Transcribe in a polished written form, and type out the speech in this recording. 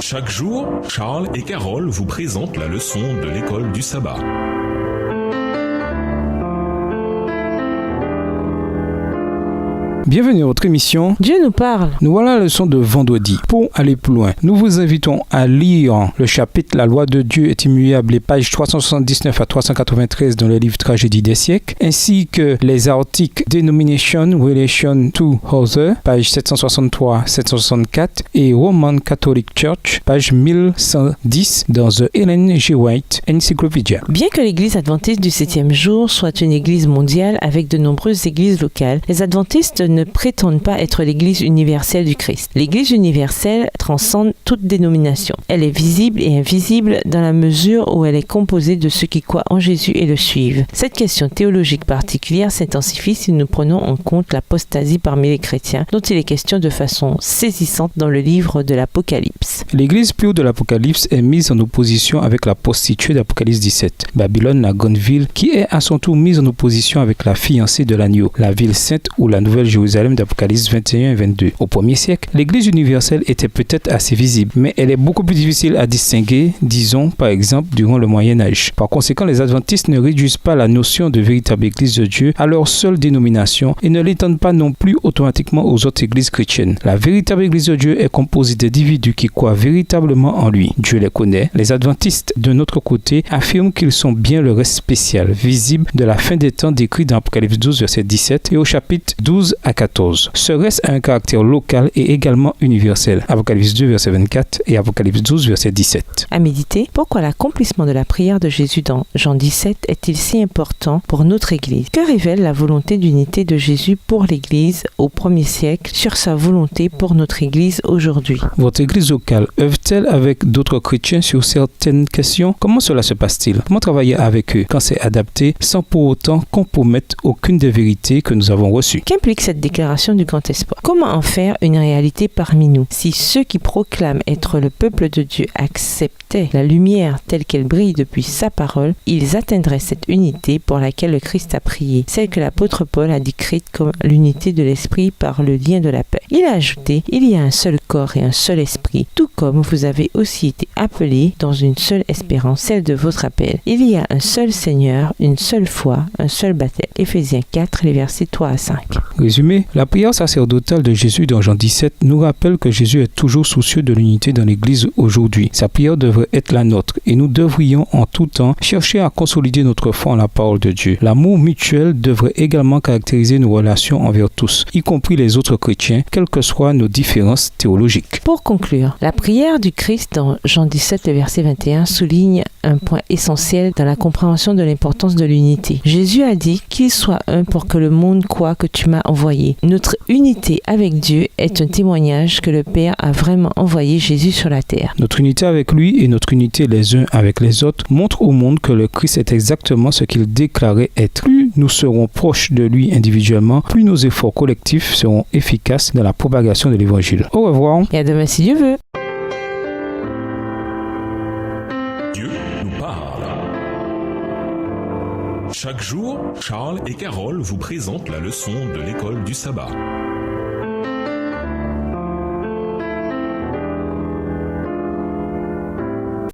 Chaque jour, Charles et Carole vous présentent la leçon de l'école du sabbat. Bienvenue à votre émission Dieu nous parle. Nous voilà à la leçon de vendredi. Pour aller plus loin, nous vous invitons à lire le chapitre La loi de Dieu est immuable, les pages 379 à 393 dans le livre Tragédie des siècles, ainsi que les articles Denomination, Relation to Other, page 763-764 et Roman Catholic Church, page 1110 dans The Ellen G. White Encyclopedia. Bien que l'Église adventiste du 7e jour soit une église mondiale avec de nombreuses églises locales, les adventistes ne prétendent pas être l'Église universelle du Christ. L'Église universelle transcende toute dénomination. Elle est visible et invisible dans la mesure où elle est composée de ceux qui croient en Jésus et le suivent. Cette question théologique particulière s'intensifie si nous prenons en compte l'apostasie parmi les chrétiens, dont il est question de façon saisissante dans le livre de l'Apocalypse. L'Église plus haute de l'Apocalypse est mise en opposition avec la prostituée d'Apocalypse 17, Babylone, la grande ville, qui est à son tour mise en opposition avec la fiancée de l'agneau, la ville sainte ou la nouvelle Jérusalem d'Apocalypse 21 et 22. Au 1er siècle, l'Église universelle était peut-être assez visible, mais elle est beaucoup plus difficile à distinguer, disons par exemple durant le Moyen-Âge. Par conséquent, les adventistes ne réduisent pas la notion de véritable Église de Dieu à leur seule dénomination et ne l'étendent pas non plus automatiquement aux autres églises chrétiennes. La véritable Église de Dieu est composée d'individus qui croient véritablement en lui. Dieu les connaît. Les adventistes, de notre côté, affirment qu'ils sont bien le reste spécial, visible de la fin des temps décrit dans Apocalypse 12, verset 17 et au chapitre 12 à 14. Ce reste a un caractère local et également universel. Apocalypse 2, verset 24 et Apocalypse 12, verset 17. À méditer, pourquoi l'accomplissement de la prière de Jésus dans Jean 17 est-il si important pour notre Église? Que révèle la volonté d'unité de Jésus pour l'Église au 1er siècle sur sa volonté pour notre Église aujourd'hui? Votre Église locale œuvre-t-elle avec d'autres chrétiens sur certaines questions? Comment cela se passe-t-il? Comment travailler avec eux quand c'est adapté sans pour autant compromettre aucune des vérités que nous avons reçues? Qu'implique cette déclaration du grand espoir? Comment en faire une réalité parmi nous? Si ceux qui proclament être le peuple de Dieu acceptaient la lumière telle qu'elle brille depuis sa parole, ils atteindraient cette unité pour laquelle le Christ a prié, celle que l'apôtre Paul a décrite comme l'unité de l'esprit par le lien de la paix. Il a ajouté: il y a un seul corps et un seul esprit, tout comme vous avez aussi été appelés dans une seule espérance, celle de votre appel. Il y a un seul Seigneur, une seule foi, un seul baptême. Éphésiens 4, les versets 3 à 5. Résumé, la prière sacerdotale de Jésus dans Jean 17 nous rappelle que Jésus est toujours soucieux de l'unité dans l'Église aujourd'hui. Sa prière devrait être la nôtre et nous devrions en tout temps chercher à consolider notre foi en la parole de Dieu. L'amour mutuel devrait également caractériser nos relations envers tous, y compris les autres chrétiens, quelles que soient nos différences théologiques. Pour conclure, la prière du Christ dans Jean 17, le verset 21 souligne un point essentiel dans la compréhension de l'importance de l'unité. Jésus a dit qu'il soit un pour que le monde croie que tu m'as envoyé. Notre unité avec Dieu est un témoignage que le Père a vraiment envoyé Jésus sur la terre. Notre unité avec lui et notre unité les uns avec les autres montrent au monde que le Christ est exactement ce qu'il déclarait être. Plus nous serons proches de lui individuellement, plus nos efforts collectifs seront efficaces dans la propagation de l'Évangile. Au revoir. Et à demain si Dieu veut. Dieu nous parle. Chaque jour, Charles et Carole vous présentent la leçon de l'école du sabbat.